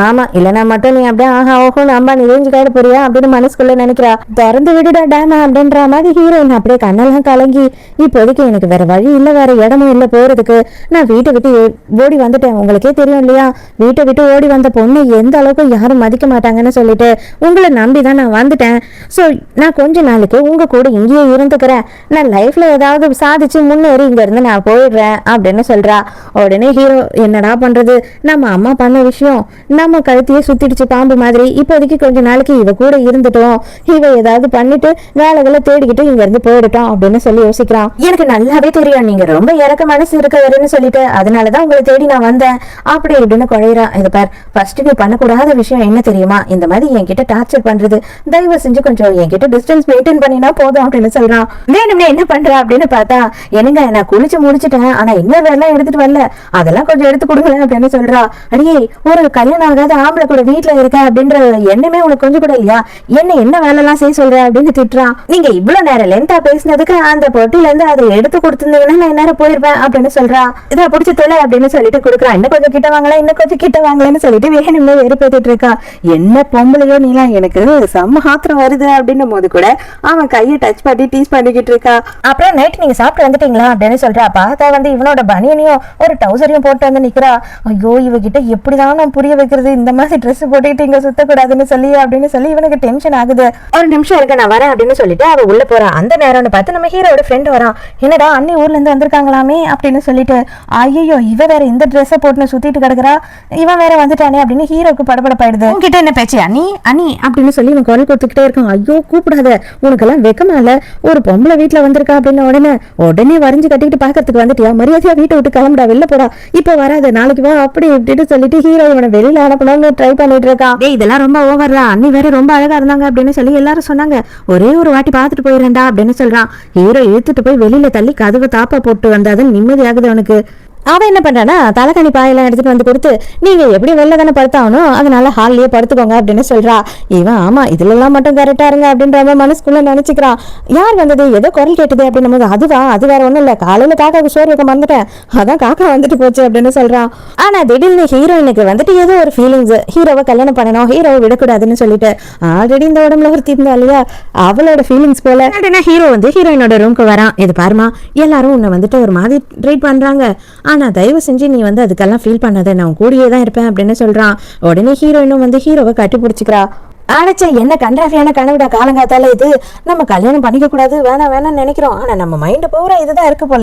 ஆமா இல்லனா மட்டும் நீ அப்படியே ஆஹா ஓஹோன்னு அம்மா நீ ரேஞ்சு காயிட போறியா அப்படின்னு மனசுக்குள்ள நினைக்கிறா. திறந்து விடுடா டேம் அப்படின்ற மாதிரி ஹீரோயின் அப்படியே கண்ணெல்லாம் கலங்கி, இப்போதைக்கு எனக்கு வேற வழி இல்ல, வேற இடமும் இல்ல போறதுக்கு, நான் வீட்டை விட்டு ஓடி வந்துட்டேன். உங்களுக்கே தெரியும் இல்லையா, வீட்டை விட்டு ஓடி வந்த பொண்ணு எந்த அளவுக்கு யாரும் மதிக்க மாட்டாங்கன்னு சொல்லிட்டு உங்களை நம்பிதான் நான் வந்துட்டேன். ஸோ நான் கொஞ்ச நாளைக்கு உங்க கூட இங்கேயே இருந்துக்கிறேன், நான் லைஃப்ல ஏதாவது சாதிச்சு முன்னேறி இங்க இருந்து நான் போயிடுறேன் அப்படின்னு சொல்றா. உடனே ஹீரோ என்னடா பண்றது, நம்ம அம்மா பண்ண விஷயம் நம்ம கழுத்தையே சுத்திடுச்சு பாம்பு மாதிரி, இப்போதைக்கு கொஞ்ச நாளைக்கு இவ கூட இருந்துட்டோம், இவ ஏதாவது பண்ணிட்டு வேலைகளை தேடிக்கிட்டு இங்க இருந்து போயிடட்டும் அப்படின்னு சொல்லி யோசிக்கிறான். எனக்கு நல்லாவே தெரியும் நீங்க ரொம்ப இறக்க மனசு இருக்கவருன்னு சொல்லிட்டு, அதனாலதான் உங்களை தேடி நான் வந்தேன் அப்படி இப்படின்னு குழையிறா. இதை பார், ஃபர்ஸ்ட் நீ பண்ணக்கூடாத விஷயம் என்ன தெரியுமா, இந்த மாதிரி என்கிட்ட டார்ச்சர் பண்றது, தயவு செஞ்சு கொஞ்சம் என்கிட்ட டிஸ்டன்ஸ் மெயின்டைன் பண்ணினா போதும் அப்படின்னு சொல்றான். வேணும்னே என்ன பண்ற அப்படின்னு பார்த்தா, என்னங்க நான் குளிச்சு முடிச்சுட்டேன், ஆனா இன்னும் வேலை எடுத்துட்டு வரல, அதெல்லாம் கொஞ்சம் எடுத்து கொடுக்கல அப்படின்னு சொல்றா. அடியே, ஒரு கல்யாணம் ஆகாத ஆம்பளை கூட வீட்டுல இருக்க அப்படின்ற எண்ணமே உனக்கு கொஞ்சம் கூட இல்லையா, என்ன வேலை எல்லாம் செய்ய சொல்ற அப்படின்னு திட்டுறான். நீங்க இவ்வளவு நேரம் லென்த்தா பேசினதுக்கு அந்த பொட்டில இருந்து அதை எடுத்து கொடுத்திருந்தீங்கன்னா நான் நேரம் போயிருப்பேன் அப்படின்னு சொல்றா. இதை பிடிச்ச தொலை அப்படின்னு சொல்லிட்டு கொடுக்குறான். இன்னும் கொஞ்சம் கிட்ட வாங்கலாம், இன்னும் கொஞ்சம் கிட்ட வாங்கலன்னு சொல்லிட்டு வேணும்னு வெறுப்பேத்திட்டு இருக்கா. என்ன பொம்பளையோ நீலாம், எனக்கு செம்ம ஆத்திரம் வருது அப்படின்னும் போது கூட அவன் கையை டச் பண்ணி டீஸ் பண்ணிக்கிட்டு இருக்கா. அப்புறம் நைட் நீங்க சாப்பிட்டு வந்துட்டீங்களா அப்படின்னு சொல்றா. பார்த்தா வந்து இவனோட பனியனையும் ஒரு டவுசரையும் போட்டு வந்து நிக்கிறா. ஐயோ இவகிட்ட எப்படிதான் நான் புரிய வைக்கிறது, இந்த மாதிரி ட்ரெஸ் போட்டுக்கிட்டு இங்க சுத்தக்கூடாதுன்னு சொல்லி அப்படின்னு சொல்லி இவனுக்கு டென்ஷன் ஆகுது. ஒரு நிமிஷம் இருக்க நான் வரேன் அப்படின்னு சொல்லிட்டு அவ உள்ள போறா. அந்த நேரம்னு பார்த்து நம்ம ஹீரோட ஃப்ரெண்ட் வரான். என்னடா அண்ணி ஊர்ல இருந்து வந்திருக்காங்களாமே அப்படின்னு சொல்லிட்டு, ஐயோ இவ வேற இந்த ட்ரெஸ்ஸை போட்டு சுத்திட்டு கிடக்குறா, இவன் வேற வந்துட்டானே அப்படின்னு ஹீரோக்கு படபடப்பாயிடுது. உங்ககிட்ட என்ன பேச்சு, அண்ணி அண்ணி அப்படின்னு சொல்லி இவன் குரல் கொடுத்துக்கிட்டே இருக்கான். ஐயோ கூப்பிடாத, உனக்கெல்லாம் வெக்கமா இல்ல, ஒரு பொம்பளை வீட்டுல வந்திருக்கா அப்படின்னு உடனே வரைஞ்சு கட்டிக்கிட்டு பாக்கிறதுக்கு வந்துட்டியா, மரியாதையா வீட்டை விட்டு கிளம்புடா, வெளில போடா, இப்ப வராது நாளைக்கு வா அப்படி இப்படின்னு சொல்லிட்டு ஹீரோ இவனை வெளியில அனுப்பணும்னு ட்ரை பண்ணிட்டு இருக்கான். டேய் இதெல்லாம் ரொம்ப ஓவர்ரா, அண்ணி வேற ரொம்ப அழகா இருந்தாங்க அப்படின்னு சொல்லி எல்லாரும் சொன்னாங்க, ஒரே ஒரு வாட்டி பாத்துட்டு போயிடறேன்டா அப்படின்னு சொல்றான். ஹீரோ இழுத்துட்டு போய் வெளியில தள்ளி கதவை தாப்பா போட்டு வந்தாதான் நிம்மதியாகுது அவனுக்கு. அவன் என்ன பண்றானா, தலைக்கணி பாயெல்லாம் எடுத்துட்டு வந்து கொடுத்து, நீங்க எப்படி வெளில தானே படுத்தாகணும், அதனால ஹால்லயே படுத்துக்கோங்க அப்படின்னு சொல்றா. இவன் ஆமா இதுல எல்லாம் மட்டும் கரெக்டா இருங்க அப்படின்ற மனசுக்குள்ள நினைச்சுக்கிறான். யார் வந்தது, ஏதோ குரல் கேட்டது அப்படின்னும் போது, அது வேற ஒண்ணும் இல்ல, காலையில காக்காவுக்கு சோறு வைக்க மறந்துட்டேன், அதான் காக்கா வந்துட்டு போச்சு அப்படின்னு சொல்றான். ஆனா திடீர்னு ஹீரோயினுக்கு வந்துட்டு ஏதோ ஒரு ஃபீலிங்ஸ், ஹீரோவை கல்யாணம் பண்ணணும், ஹீரோவை விடக்கூடாதுன்னு சொல்லிட்டு, ஆல்ரெடி இந்த உடம்புல ஒரு தீர்ந்தா இல்லையா, அவளோட ஃபீலிங்ஸ் போல. ஹீரோ வந்து ஹீரோயினோட ரூம்க்கு வரான். இது பாருமா, எல்லாரும் உன்னை வந்துட்டு ஒரு மாதிரி ட்ரீட் பண்றாங்க, ஆனா தயவு செஞ்சு நீ வந்து அதுக்கெல்லாம் ஃபீல் பண்ணாத, நான் கூடயே தான் இருப்பேன் அப்படின்னு சொல்றான். உடனே ஹீரோயினும் வந்து ஹீரோவை கட்டி பிடிச்சிக்கிறா. அடைச்ச என்ன கண்ட்ராஃபியான கனவுடா காலங்காத்தால இது, நம்ம கல்யாணம் பண்ணிக்க கூடாது வேணாம் வேணாம்னு நினைக்கிறோம், ஆனா நம்ம மைண்ட் பூரா இதுதான் இருக்கு போல.